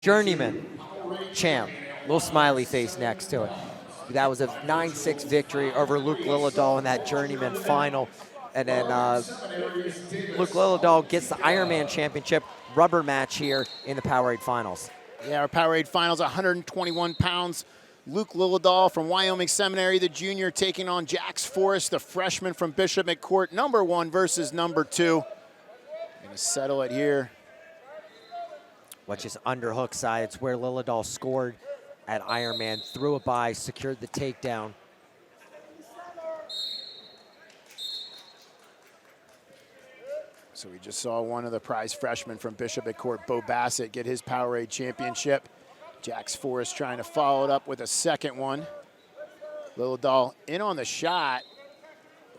Journeyman champ. Little smiley face next to it. That was a 9-6 victory over Luke Lilledahl in that Journeyman final. And then Luke Lilledahl gets the Ironman Championship rubber match here in the Powerade Finals. Yeah, our Powerade Finals, 121 pounds. Luke Lilledahl from Wyoming Seminary, the junior, taking on Jax Forrest, the freshman from Bishop McCourt. #1 versus #2. Gonna settle it here. Which is underhook side. It's where Lilledahl scored at Ironman, threw it by, secured the takedown. So we just saw one of the prize freshmen from Bishop McCourt, Bo Bassett, get his Powerade championship. Jax Forrest trying to follow it up with a second one. Lilledahl in on the shot.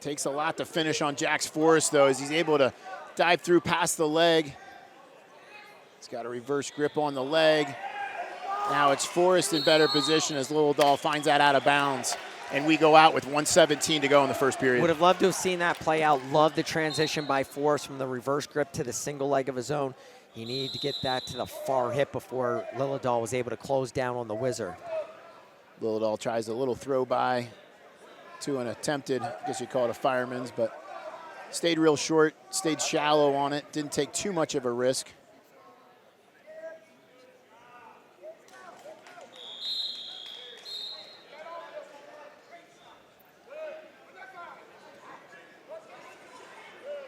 Takes a lot to finish on Jax Forrest, though, as he's able to dive through past the leg. He's got a reverse grip on the leg. Now it's Forrest in better position as Lilledahl finds that out of bounds. And we go out with 1:17 to go in the first period. Would have loved to have seen that play out. Love the transition by Forrest from the reverse grip to the single leg of his own. He needed to get that to the far hip before Lilledahl was able to close down on the whizzer. Lilledahl tries a little throw by to an attempted, I guess you call it a fireman's, but stayed real short, stayed shallow on it, didn't take too much of a risk.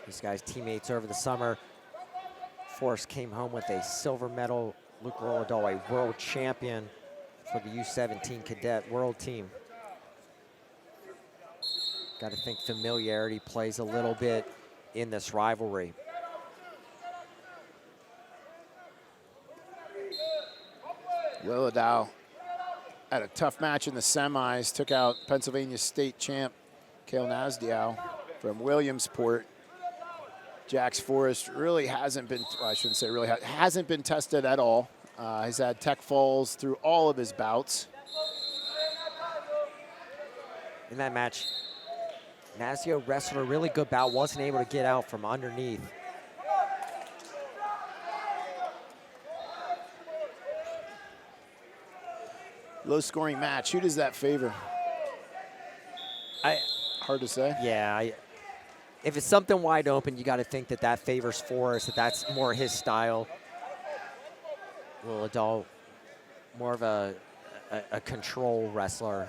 These guys' teammates over the summer. Forrest came home with a silver medal. Luke Lilledahl, a world champion for the U17 cadet world team. Got to think familiarity plays a little bit in this rivalry. Lilledahl had a tough match in the semis, took out Pennsylvania State champ Kale Nasdiow from Williamsport. Jax Forrest really hasn't been, well, I shouldn't say really, hasn't been tested at all. He's had tech falls through all of his bouts. In that match, Nasdiow wrestled a really good bout, wasn't able to get out from underneath. Low scoring match, who does that favor? Hard to say. Yeah, if it's something wide open, you got to think that that favors Forrest, that's more his style. Lilledahl, more of a control wrestler.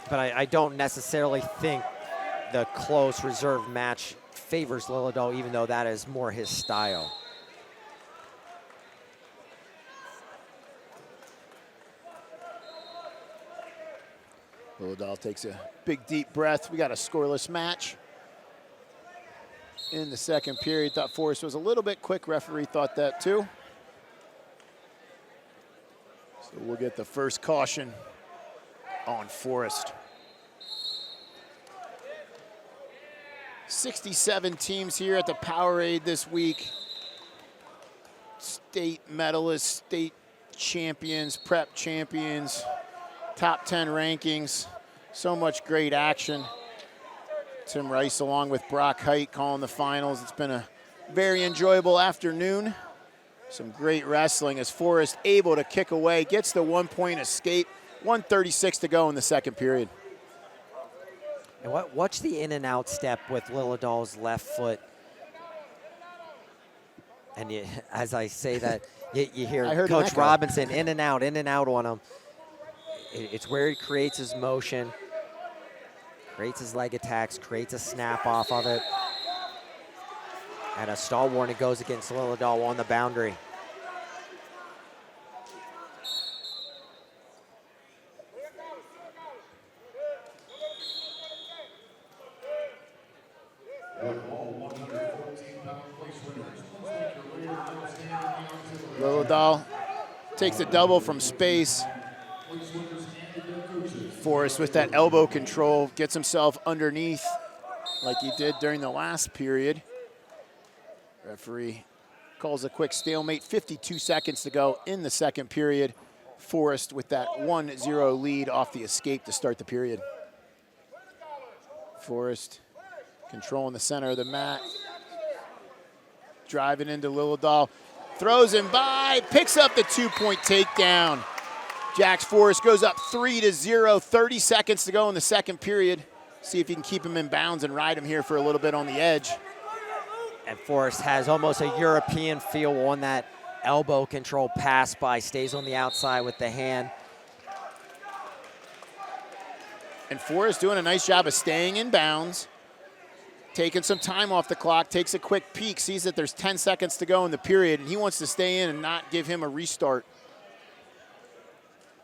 But I don't necessarily think the close reserve match favors Lilledahl, even though that is more his style. Lilledahl takes a big, deep breath. We got a scoreless match in the second period. Thought Forrest was a little bit quick. Referee thought that too. So we'll get the first caution on Forrest. 67 teams here at the Powerade this week. State medalists, state champions, prep champions, top 10 rankings. So much great action. Tim Rice along with Brock Height calling the finals. It's been a very enjoyable afternoon. Some great wrestling as Forrest able to kick away, gets the 1-point escape. 1:36 to go in the second period. And watch the in and out step with Lilledahl's left foot. And as I say that, you hear Coach Robinson in and out on him. It's where he creates his motion, creates his leg attacks, creates a snap off of it. And a stall warning goes against Lilledahl on the boundary. Lilledahl takes a double from space. Forrest with that elbow control gets himself underneath like he did during the last period. Referee calls a quick stalemate. 52 seconds to go in the second period. Forrest with that 1-0 lead off the escape to start the period. Forrest controlling the center of the mat. driving into Lilledahl. Throws him by, picks up the 2-point takedown. Jax Forrest goes up 3-0, 30 seconds to go in the second period. See if he can keep him in bounds and ride him here for a little bit on the edge. And Forrest has almost a European feel on that elbow control pass by, stays on the outside with the hand. And Forrest doing a nice job of staying in bounds, taking some time off the clock, takes a quick peek, sees that there's 10 seconds to go in the period, and he wants to stay in and not give him a restart.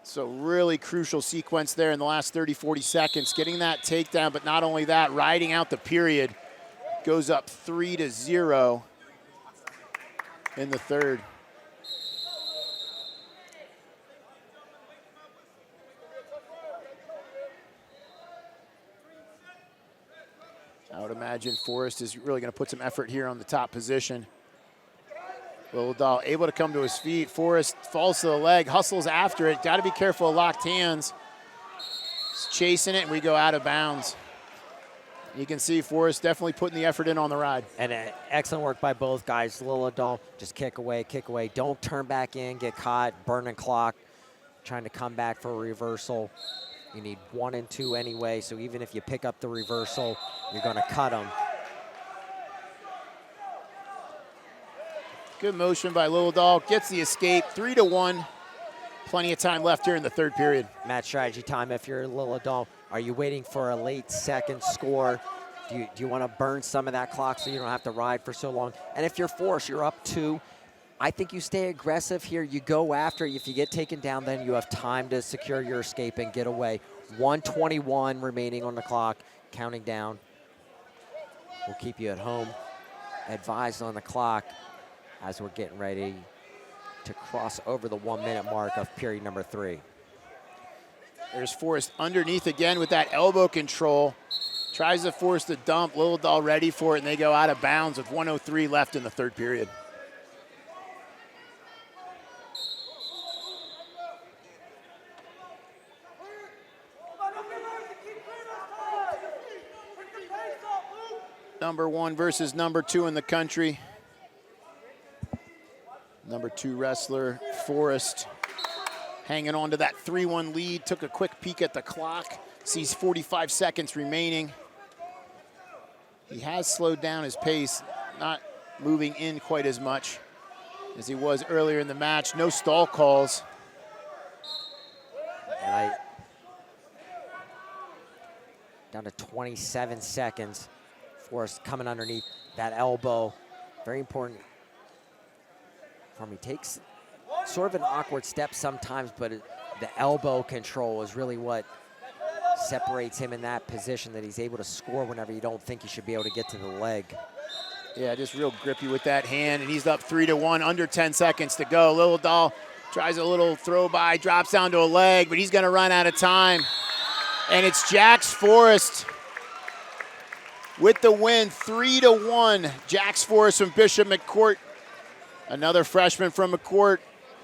So really crucial sequence there in the last 30, 40 seconds, getting that takedown, but not only that, riding out the period. Goes up 3-0 in the third. I would imagine Forrest is really going to put some effort here on the top position. Lilledahl able to come to his feet. Forrest falls to the leg, hustles after it. Got to be careful of locked hands. He's chasing it, and we go out of bounds. You can see Forrest definitely putting the effort in on the ride. And excellent work by both guys. Lilledahl, just kick away, kick away. Don't turn back in, get caught, burning clock, trying to come back for a reversal. You need 1 and 2 anyway, so even if you pick up the reversal, you're going to cut them. Good motion by Lilledahl, gets the escape, 3-1. Plenty of time left here in the third period. Match strategy time if you're Lilledahl. Are you waiting for a late second score? Do you want to burn some of that clock so you don't have to ride for so long? And if you're Forrest, you're up 2. I think you stay aggressive here. You go after it. If you get taken down, then you have time to secure your escape and get away. 1:21 remaining on the clock, counting down. We'll keep you at home, advised on the clock as we're getting ready to cross over the 1-minute mark of period number 3. There's Forrest underneath again with that elbow control. Tries to force the dump. Lilledahl ready for it, and they go out of bounds with 1:03 left in the third period. Number 1 versus number 2 in the country. Number 2 wrestler, Forrest, hanging on to that 3-1 lead. Took a quick peek at the clock. Sees 45 seconds remaining. He has slowed down his pace, not moving in quite as much as he was earlier in the match. No stall calls. And down to 27 seconds. Forrest coming underneath that elbow. Very important for him. He takes sort of an awkward step sometimes, but the elbow control is really what separates him in that position, that he's able to score whenever you don't think he should be able to get to the leg. Yeah, just real grippy with that hand, and he's up 3-1, under 10 seconds to go. Lilledahl tries a little throw by, drops down to a leg, but he's gonna run out of time. And it's Jax Forrest with the win, 3-1. Jax Forrest from Bishop McCourt. Another freshman from McCourt,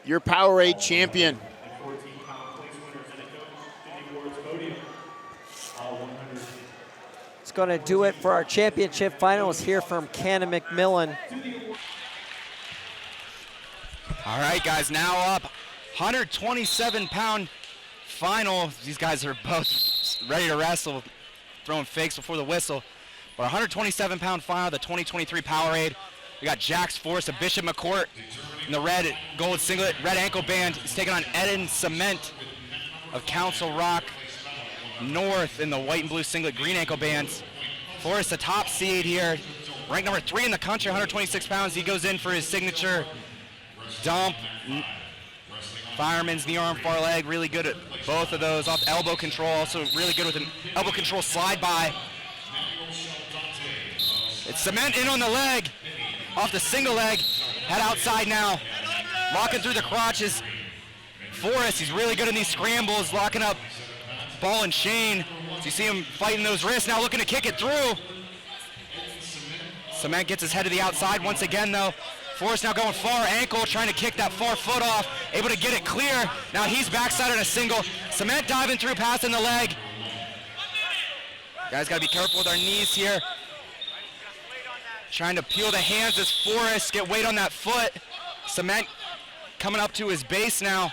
your Powerade champion. It's going to do it for our championship finals here from Cannon McMillan. All right, guys, now up 127-pound final. These guys are both ready to wrestle, throwing fakes before the whistle. But 127-pound final, the 2023 Powerade. We got Jax Forrest of Bishop McCourt in the red gold singlet, red ankle band. He's taking on Eren Sement of Council Rock North in the white and blue singlet, green ankle bands. Forrest, the top seed here, ranked number 3 in the country, 126 pounds. He goes in for his signature dump, fireman's knee arm, far leg. Really good at both of those. Off elbow control, also really good with an elbow control slide by. It's Sement in on the leg, off the single leg, head outside now, locking through the crotches. Forrest, he's really good in these scrambles, locking up ball and chain. So you see him fighting those wrists, now looking to kick it through. Sement gets his head to the outside once again though. Forrest now going far ankle, trying to kick that far foot off, able to get it clear. Now he's backside on a single. Sement diving through, passing the leg. Guys gotta be careful with our knees here. trying to peel the hands as Forrest get weight on that foot. Sement coming up to his base now.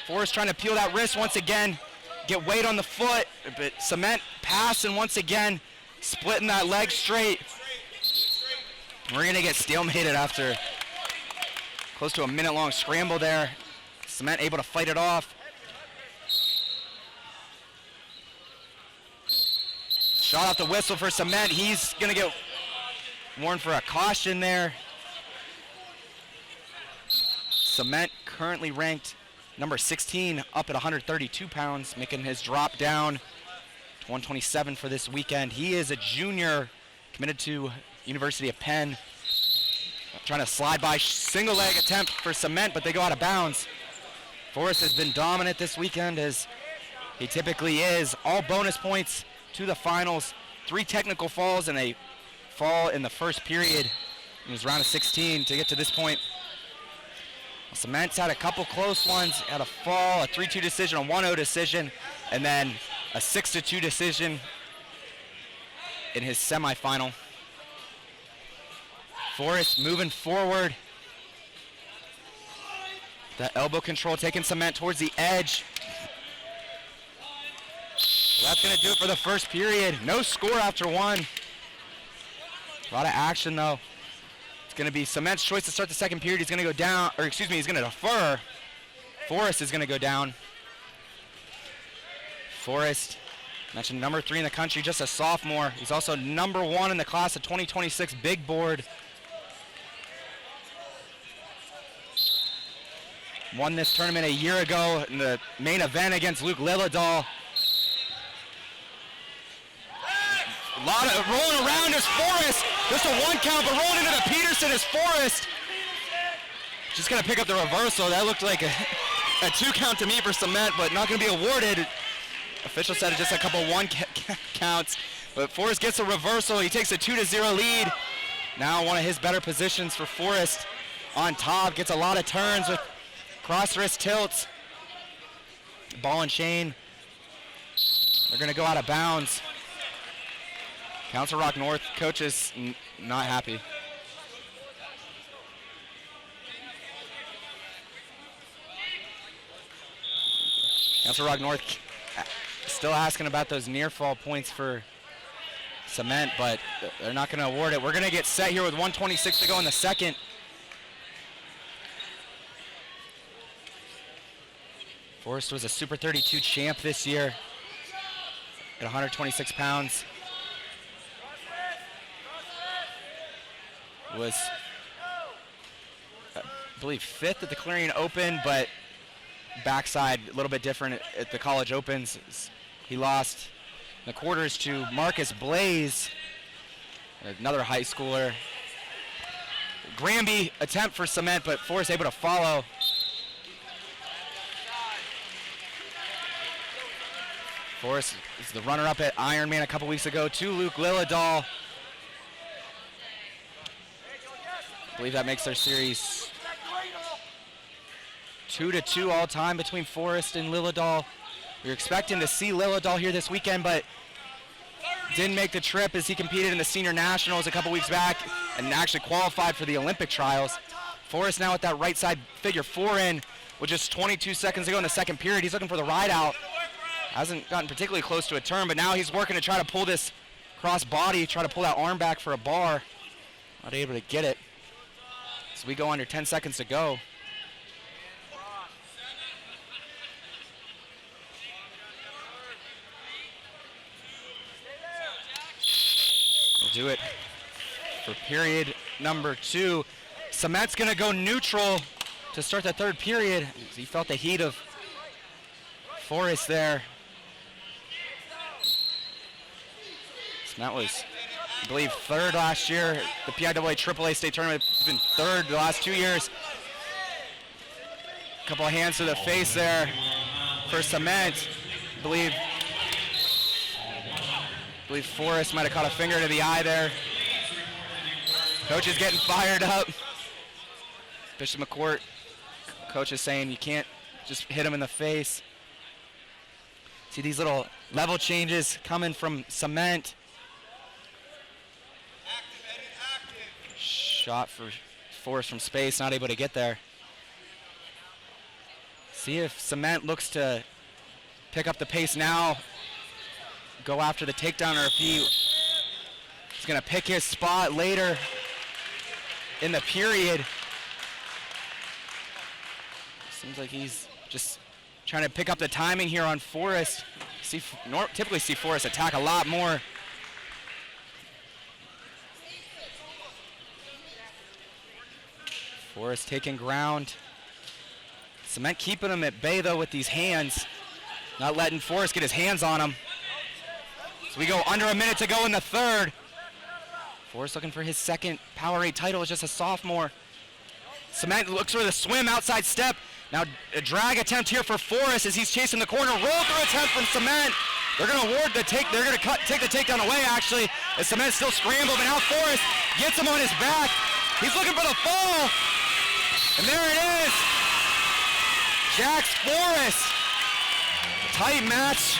Forrest trying to peel that wrist once again, get weight on the foot, but Sement passing once again, splitting that leg straight. We're gonna get stalemated after close to a minute-long scramble there. Sement able to fight it off. Shot off the whistle for Sement. He's gonna get warned for a caution there. Sement currently ranked number 16, up at 132 pounds, making his drop down to 127 for this weekend. He is a junior, committed to University of Penn. Trying to slide by single leg attempt for Sement, but they go out of bounds. Forrest has been dominant this weekend, as he typically is. All bonus points to the finals. 3 technical falls and a fall in the first period. It was round of 16 to get to this point. Sement's had a couple close ones, had a fall, a 3-2 decision, a 1-0 decision, and then a 6-2 decision in his semifinal. Forrest moving forward. The elbow control taking Sement towards the edge. That's going to do it for the first period. No score after 1. A lot of action, though. It's going to be Sement's choice to start the second period. He's going to go down, or excuse me, he's going to defer. Forrest is going to go down. Forrest, mentioned number 3 in the country, just a sophomore. He's also number 1 in the class of 2026 big board. Won this tournament a year ago in the main event against Lilledahl. A lot of rolling around is Forrest. Just a 1 count, but rolling into the Peterson is Forrest. Just gonna pick up the reversal. That looked like a 2 count to me for Sement, but not gonna be awarded. Official said it's just a couple 1 counts, but Forrest gets a reversal. He takes a 2-0 lead. Now one of his better positions for Forrest on top. Gets a lot of turns with cross wrist tilts. Ball and chain. They're gonna go out of bounds. Council Rock North coach is not happy. Council Rock North still asking about those near fall points for Sement, but they're not going to award it. We're going to get set here with 1:26 to go in the second. Forrest was a Super 32 champ this year at 126 pounds. Was, I believe, 5th at the Clarion Open, but backside a little bit different at the College Opens. He lost in the quarters to Marcus Blaze, another high schooler. Granby attempt for Sement, but Forrest able to follow. Forrest is the runner-up at Ironman a couple weeks ago to Luke Lilledahl. I believe that makes their series 2-2 all time between Forrest and Lilledahl. We were expecting to see Lilledahl here this weekend, but didn't make the trip as he competed in the Senior Nationals a couple weeks back and actually qualified for the Olympic trials. Forrest now with that right side figure 4 in with just 22 seconds to go in the second period. He's looking for the ride out. Hasn't gotten particularly close to a turn, but now he's working to try to pull this cross body, try to pull that arm back for a bar. Not able to get it. So we go under 10 seconds to go. We'll do it for period number 2. Sement's gonna go neutral to start the third period. He felt the heat of Forrest there. Sement was, I believe, 3rd last year. The PIAA AAA state tournament has been 3rd the last 2 years. A couple of hands to the face there for Sement. I believe Forrest might have caught a finger to the eye there. Coach is getting fired up. Bishop McCourt, coach is saying you can't just hit him in the face. See these little level changes coming from Sement. Shot for Forrest from space, not able to get there. See if Sement looks to pick up the pace now, go after the takedown, or if he's gonna pick his spot later in the period. Seems like he's just trying to pick up the timing here on Forrest. Typically see Forrest attack a lot more. Forrest taking ground. Sement keeping him at bay though with these hands, not letting Forrest get his hands on him. So we go under a minute to go in the third. Forrest looking for his second Powerade title as just a sophomore. Sement looks for the swim outside step. Now a drag attempt here for Forrest as he's chasing the corner. Roll through attempt from Sement. They're going to award the take. They're going to take the takedown away actually. As Sement still scrambled, but now Forrest gets him on his back. He's looking for the fall. And there it is. Jax Forrest. Tight match.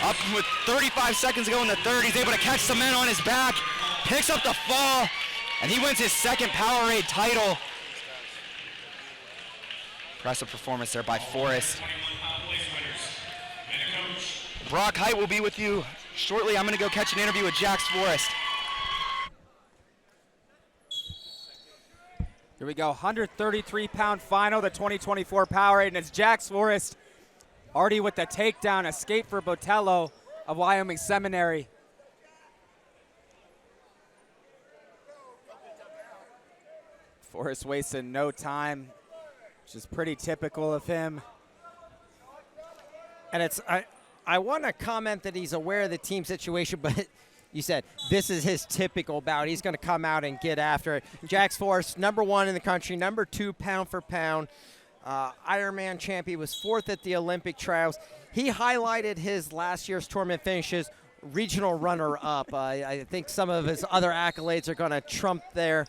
Up with 35 seconds to go in the third. He's able to catch Sement on his back. Picks up the fall. And he wins his second Powerade title. Impressive performance there by Forrest. Brock Height will be with you shortly. I'm going to go catch an interview with Jax Forrest. Here we go, 133-pound final, the 2024 Powerade, and it's Jax Forrest already with the takedown, escape for Botello of Wyoming Seminary. Forrest wasting no time, which is pretty typical of him. And I want to comment that he's aware of the team situation, but you said this is his typical bout. He's going to come out and get after it. Jax Forrest, #1 in the country, #2 pound for pound. Ironman champion, was 4th at the Olympic trials. He highlighted his last year's tournament finishes, regional runner-up. I think some of his other accolades are going to trump there.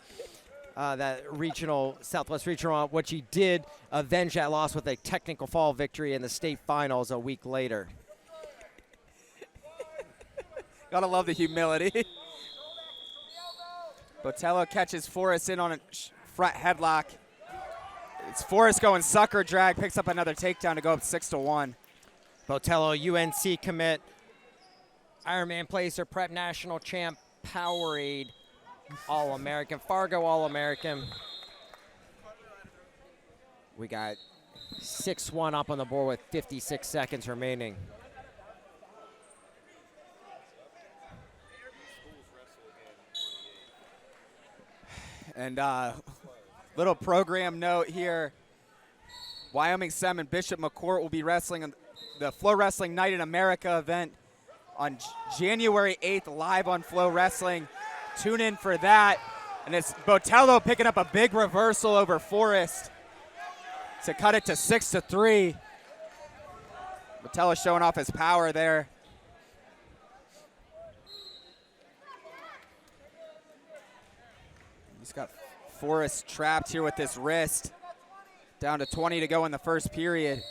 That regional, Southwest Regional, which he did avenge that loss with a technical fall victory in the state finals a week later. Gotta love the humility. Botello catches Forrest in on a front headlock. It's Forrest going sucker drag, picks up another takedown to go up 6-1. Botello, UNC commit, Ironman placer, prep national champ, Powerade All-American, Fargo All-American. We got 6-1 up on the board with 56 seconds remaining. And little program note here. Wyoming Sement Bishop McCourt will be wrestling on the FloWrestling Night in America event on January 8th live on FloWrestling. Tune in for that. And it's Botello picking up a big reversal over Forrest to cut it to 6-3. Botello showing off his power there. He's got Forrest trapped here with this wrist. Down to 20 to go in the first period.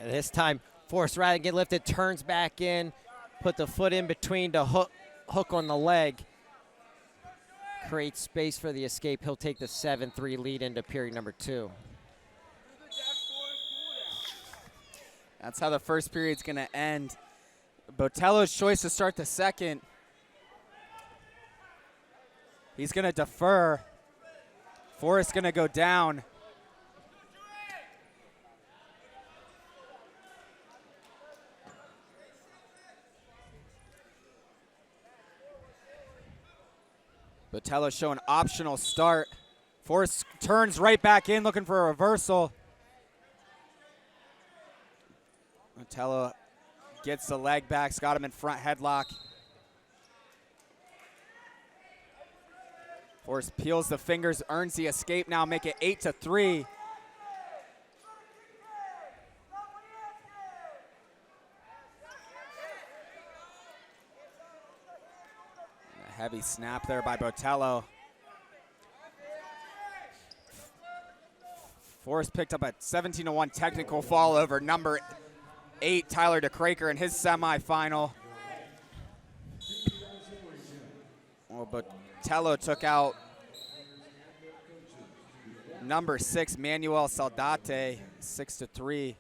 And this time, Forrest rather than get lifted, turns back in, put the foot in between to hook on the leg. Creates space for the escape. He'll take the 7-3 lead into period #2. That's how the first period's gonna end. Botello's choice to start the second. He's gonna defer. Forrest's gonna go down. Botello showing optional start. Forrest turns right back in looking for a reversal. Botello gets the leg back, got him in front headlock. Forrest peels the fingers, earns the escape now, make it 8-3. A heavy snap there by Botello. Forrest picked up a 17-1 technical fall over #8, Tyler DeCraker, in his semifinal. Botello took out number 6, Manuel Saldate, 6-3.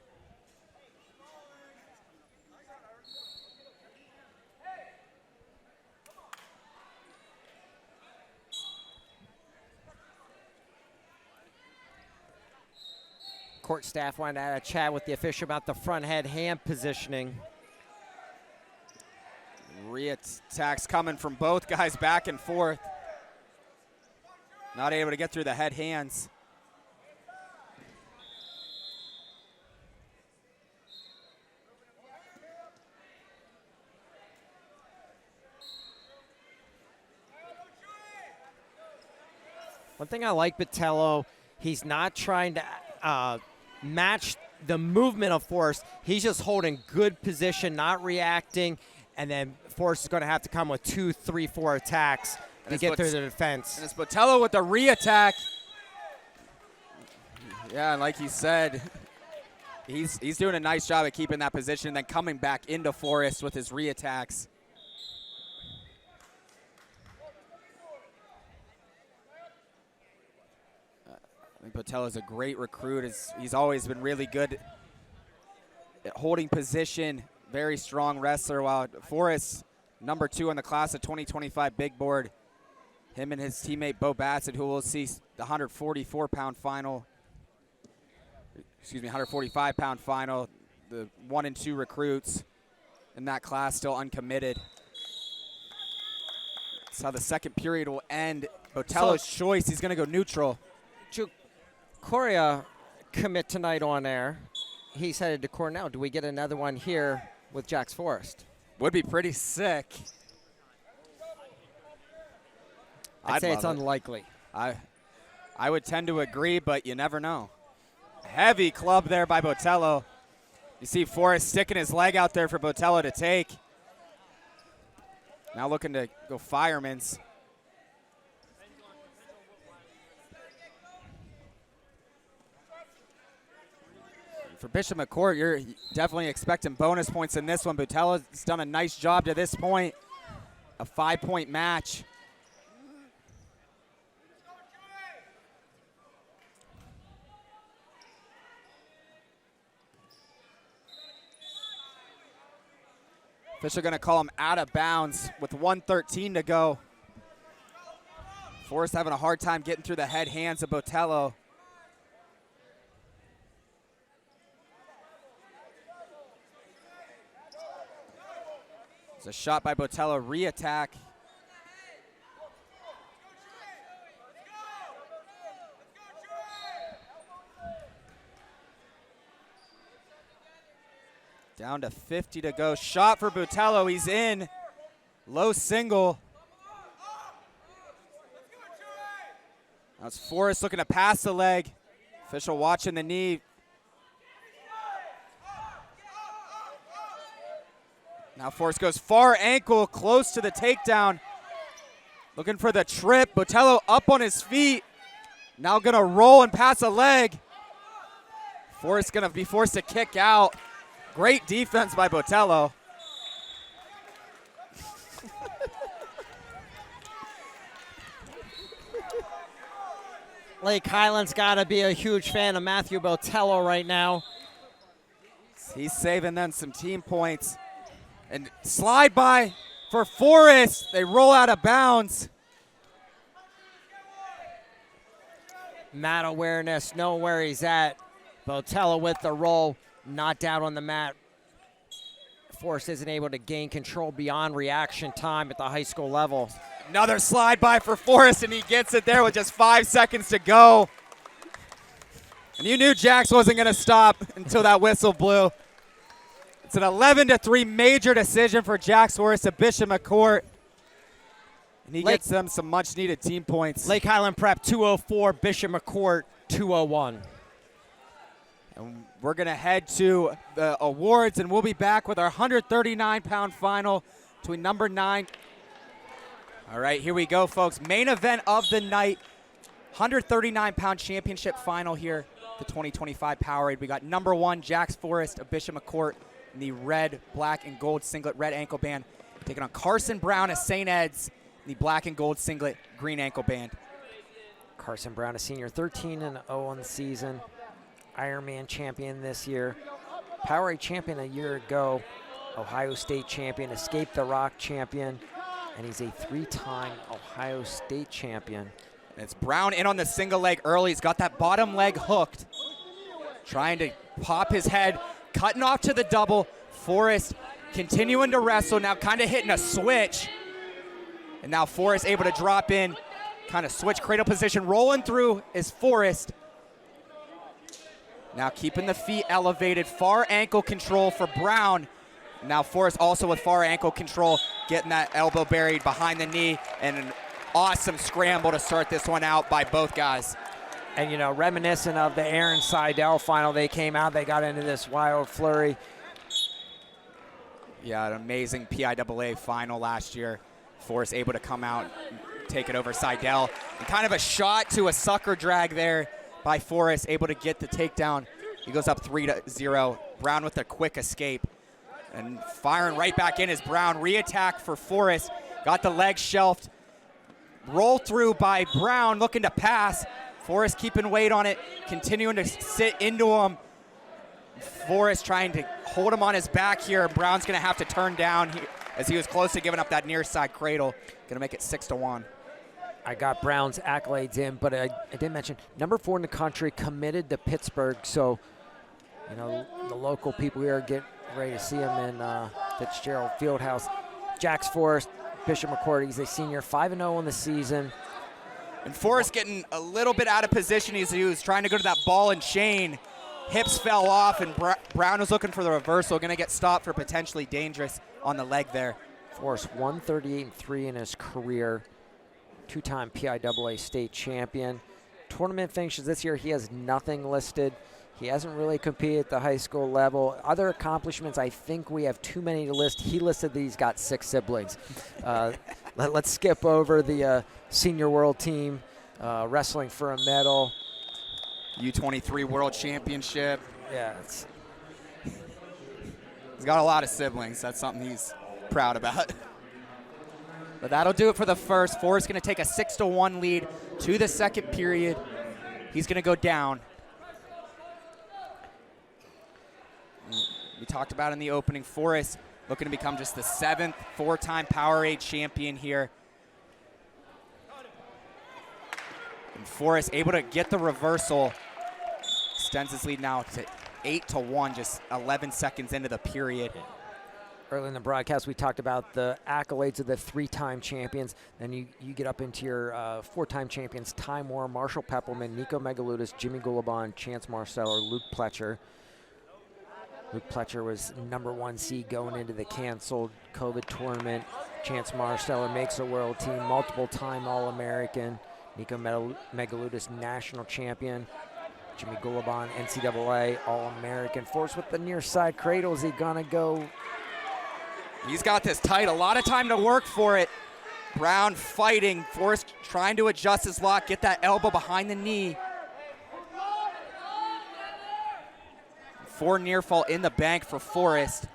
Court staff wanted to have a chat with the official about the front head hand positioning. Re-attacks coming from both guys back and forth. Not able to get through the head hands. One thing I like Botello, he's not trying to match the movement of Forrest. He's just holding good position, not reacting, and then Forrest is going to have to come with 2, 3, 4 attacks to get through the defense. And it's Botello with the re-attack. Yeah, and like he said, he's doing a nice job at keeping that position and then coming back into Forrest with his re-attacks. I think Botello's a great recruit. He's always been really good at holding position, very strong wrestler, while Forrest, number 2 in the class of 2025 big board. Him and his teammate Bo Bassett, who will see the 144-pound final. Excuse me, 145-pound final. The 1 and 2 recruits in that class still uncommitted. That's how the second period will end. Botello's choice, he's going to go neutral. Coria commit tonight on air. He's headed to Cornell. Do we get another one here with Jax Forrest? Would be pretty sick. I'd say it's unlikely. I would tend to agree, but you never know. Heavy club there by Botello. You see Forrest sticking his leg out there for Botello to take. Now looking to go fireman's. For Bishop McCourt, you're definitely expecting bonus points in this one. Botello's done a nice job to this point. A 5-point match. Official going to call him out of bounds with 1:13 to go. Forrest having a hard time getting through the head hands of Botello. It's a shot by Botello, re-attack. Down to 50 to go. Shot for Botello, he's in. Low single. That's Forrest looking to pass the leg. Official watching the knee. Now Forrest goes far ankle, close to the takedown. Looking for the trip. Botello up on his feet. Now gonna roll and pass a leg. Forrest gonna be forced to kick out. Great defense by Botello. Lake Highland's got to be a huge fan of Matthew Botello right now. He's saving them some team points. And slide by for Forrest. They roll out of bounds. Mat awareness, know where he's at. Botello with the roll, not down on the mat. Forrest isn't able to gain control beyond reaction time at the high school level. Another slide by for Forrest, and he gets it there with just 5 seconds to go. And you knew Jax wasn't going to stop until that whistle blew. It's an 11-3 major decision for Jax Forrest to Bishop McCourt. And he gets them some much-needed team points. Lake Highland Prep 204, Bishop McCourt 201. And we're going to head to the awards, and we'll be back with our 139-pound final between number 9. All right, here we go, folks. Main event of the night, 139-pound championship final here, the 2025 Powerade. We got number 1, Jax Forrest of Bishop McCourt in the red, black, and gold singlet, red ankle band, taking on Karson Brown of St. Ed's the black and gold singlet, green ankle band. Karson Brown, a senior, 13-0 on the season. Ironman champion this year. Powerade champion a year ago. Ohio State champion, Escape the Rock champion, and he's a 3-time Ohio State champion. And it's Brown in on the single leg early. He's got that bottom leg hooked. Trying to pop his head, cutting off to the double. Forrest continuing to wrestle, now kind of hitting a switch. And now Forrest able to drop in, kind of switch cradle position. Rolling through is Forrest. Now keeping the feet elevated, far ankle control for Brown. Now Forrest also with far ankle control, getting that elbow buried behind the knee, and an awesome scramble to start this one out by both guys. And, you know, reminiscent of the Eren Seidel final, they came out, they got into this wild flurry. Yeah, an amazing PIAA final last year. Forrest able to come out, take it over Seidel. And kind of a shot to a sucker drag there by Forrest, able to get the takedown. He goes up 3-0. Brown with a quick escape. And firing right back in is Brown. Re-attack for Forrest. Got the leg shelved. Roll through by Brown, looking to pass. Forrest keeping weight on it, continuing to sit into him. Forrest trying to hold him on his back here. Brown's gonna have to turn down as he was close to giving up that near side cradle. Gonna make it 6-1. I got Brown's accolades in, but I did mention number 4 in the country, committed to Pittsburgh. So, you know, the local people here get ready to see him in Fitzgerald Fieldhouse. Jax Forrest, Bishop McCourt, he's a senior, 5-0 on the season. And Forrest getting a little bit out of position. He was trying to go to that ball and chain. Hips fell off, and Brown was looking for the reversal. Going to get stopped for potentially dangerous on the leg there. Forrest 138-3 in his career. 2-time PIAA state champion. Tournament finishes this year, he has nothing listed. He hasn't really competed at the high school level. Other accomplishments, I think we have too many to list. He listed that he's got 6 siblings. Let's skip over the senior world team, wrestling for a medal. U23 World Championship. Yeah. He's got a lot of siblings. That's something he's proud about. But that'll do it for the first. Forrest going to take a 6-1 lead to the second period. He's going to go down. We talked about in the opening, Forrest looking to become just the 7th 4-time Powerade champion here. And Forrest able to get the reversal. Extends his lead now to 8-1, just 11 seconds into the period. Early in the broadcast, we talked about the accolades of the 3-time champions. Then you get up into your 4-time champions, Ty Moore, Marshall Peppelman, Nico Megaludis, Jimmy Gulabon, Chance Marceller, Luke Pletcher. Luke Pletcher was number 1 seed going into the canceled COVID tournament. Chance Marceller makes a world team, multiple-time All-American. Nico Megaludis, national champion. Jimmy Gulabon, NCAA All-American. Forrest with the near side cradle. Is he gonna go? He's got this tight, a lot of time to work for it. Brown fighting, Forrest trying to adjust his lock, get that elbow behind the knee. 4 near fall in the bank for Forrest.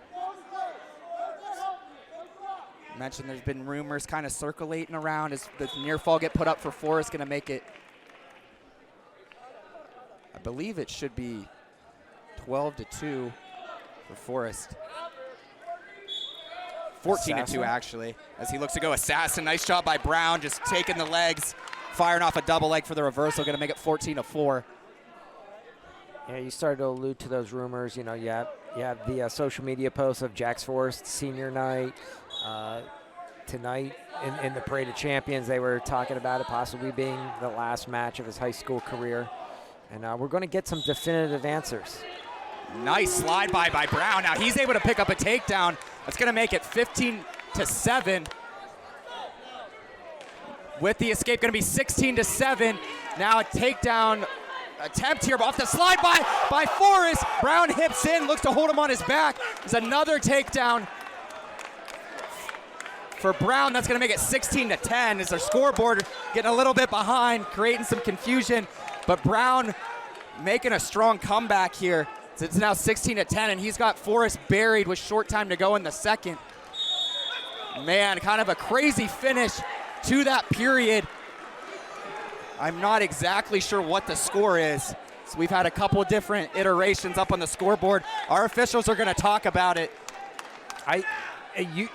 I mentioned there's been rumors kind of circulating around. As the near fall get put up for Forrest, gonna make it, I believe it should be 12-2 for Forrest. 14-2 actually, as he looks to go assassin. Nice job by Brown, just taking the legs, firing off a double leg for the reversal, gonna make it 14-4. Yeah, you started to allude to those rumors. You know, you have the social media posts of Jax Forrest senior night. Tonight in the Parade of Champions, they were talking about it possibly being the last match of his high school career. And we're going to get some definitive answers. Nice slide by Brown. Now he's able to pick up a takedown. That's going to make it 15-7. With the escape, going to be 16-7. Now a takedown attempt here off the slide by Forrest. Brown hips in, looks to hold him on his back. There's another takedown for Brown. That's going to make it 16-10 as their scoreboard getting a little bit behind, creating some confusion. But Brown making a strong comeback here. So it's now 16-10, and he's got Forrest buried with short time to go in the second. Man, kind of a crazy finish to that period. I'm not exactly sure what the score is. So we've had a couple different iterations up on the scoreboard. Our officials are going to talk about it.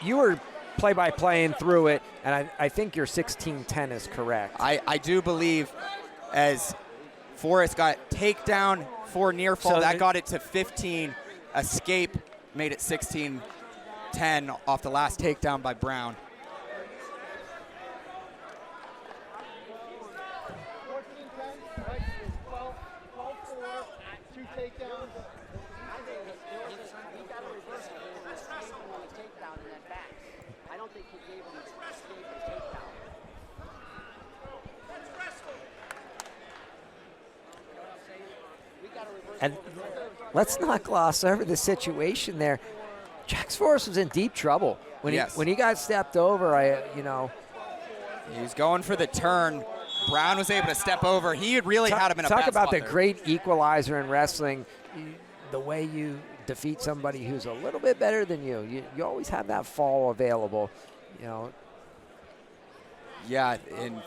You were play-by-playing through it, and I think your 16-10 is correct. I do believe as Forrest got takedown for near fall, So that got it to 15. Escape made it 16-10 off the last takedown by Brown. And let's not gloss over the situation there. Jax Forrest was in deep trouble when he got stepped over. He was going for the turn. Brown was able to step over. He had really had him in a bad Talk about spot the there. great equalizer in wrestling. The way you defeat somebody who's a little bit better than you. You always have that fall available. Yeah, and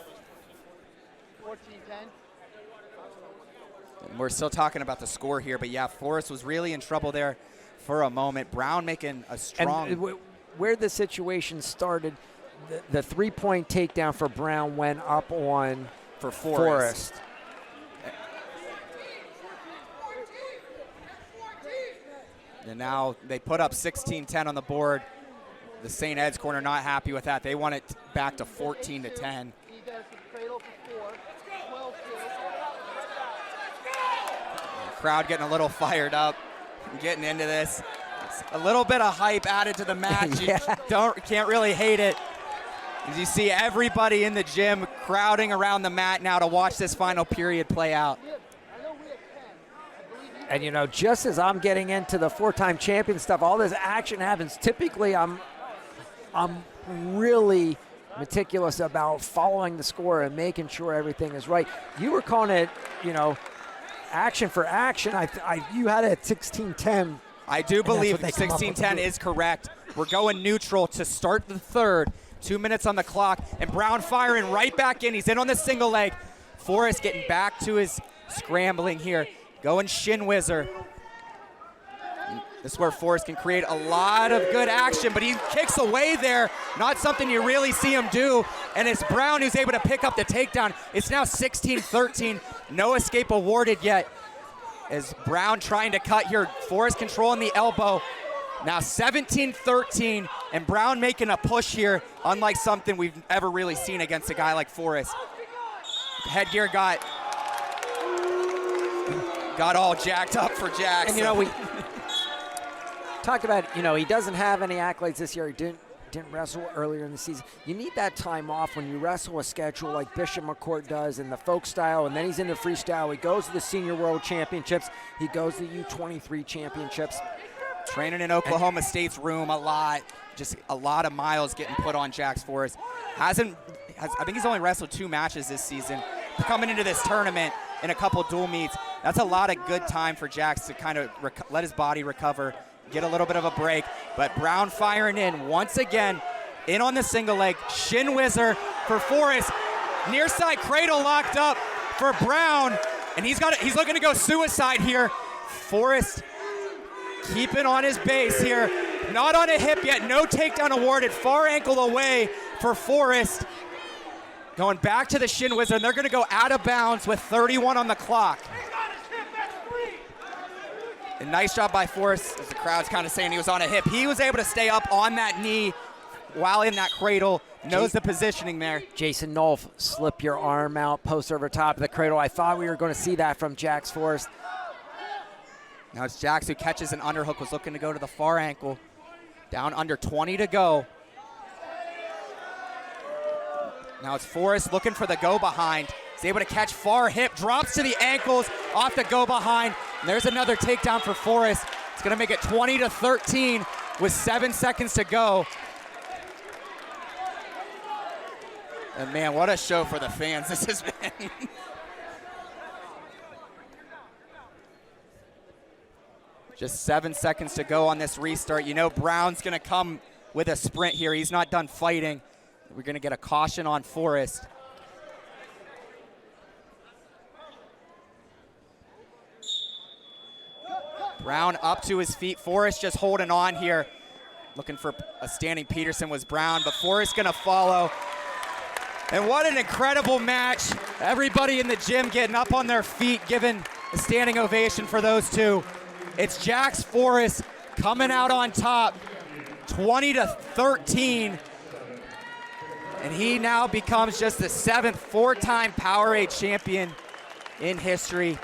we're still talking about the score here, but yeah, Forrest was really in trouble there for a moment. Brown making a strong... And where the situation started, the three-point takedown for Brown went up on for Forrest. And now they put up 16-10 on the board. The St. Ed's corner not happy with that. They want it back to 14-10. Crowd getting a little fired up, getting into this. It's a little bit of hype added to the match. Yeah. You can't really hate it. As you see everybody in the gym crowding around the mat now to watch this final period play out. And just as I'm getting into the four-time champion stuff, all this action happens. Typically, I'm really meticulous about following the score and making sure everything is right. You were calling it, action for action. You had it at 16-10. I do believe 16-10 is correct. We're going neutral to start the third. 2 minutes on the clock, and Brown firing right back in. He's in on the single leg. Forrest getting back to his scrambling here. Going shin whizzer. This is where Forrest can create a lot of good action, but he kicks away there. Not something you really see him do. And it's Brown who's able to pick up the takedown. It's now 16-13. No escape awarded yet. As Brown trying to cut here. Forrest controlling the elbow. Now 17-13, and Brown making a push here, unlike something we've ever really seen against a guy like Forrest. Headgear got all jacked up for Jax. And we talked about, he doesn't have any accolades this year. He didn't wrestle earlier in the season. You need that time off when you wrestle a schedule like Bishop McCourt does in the folk style, and then he's into freestyle. He goes to the Senior World Championships. He goes to the U23 Championships. Training in Oklahoma State's room a lot. Just a lot of miles getting put on Jax Forrest. I think he's only wrestled 2 matches this season. Coming into this tournament in a couple dual meets, that's a lot of good time for Jax to kind of let his body recover, get a little bit of a break. But Brown firing in once again, in on the single leg. Shin whizzer for Forrest. Near side cradle locked up for Brown, and he's looking to go suicide here. Forrest keeping on his base here. Not on a hip yet. No takedown awarded. Far ankle away for Forrest. Going back to the shin whizzer, and they're going to go out of bounds with 31 on the clock. A nice job by Forrest, as the crowd's kind of saying he was on a hip. He was able to stay up on that knee while in that cradle. Knows the positioning there. Jason Nolf, slip your arm out, post over top of the cradle. I thought we were going to see that from Jax Forrest. Now it's Jax who catches an underhook, was looking to go to the far ankle. Down under 20 to go. Now it's Forrest looking for the go behind. He's able to catch far hip, drops to the ankles, off the go behind. And there's another takedown for Forrest. It's gonna make it 20-13 with 7 seconds to go. And man, what a show for the fans this has been. Just 7 seconds to go on this restart. Brown's gonna come with a sprint here. He's not done fighting. We're going to get a caution on Forrest. Brown up to his feet. Forrest just holding on here. Looking for a standing Peterson was Brown, but Forrest going to follow. And what an incredible match. Everybody in the gym getting up on their feet, giving a standing ovation for those two. It's Jax Forrest coming out on top, 20-13. And he now becomes just the 7th four-time Powerade champion in history.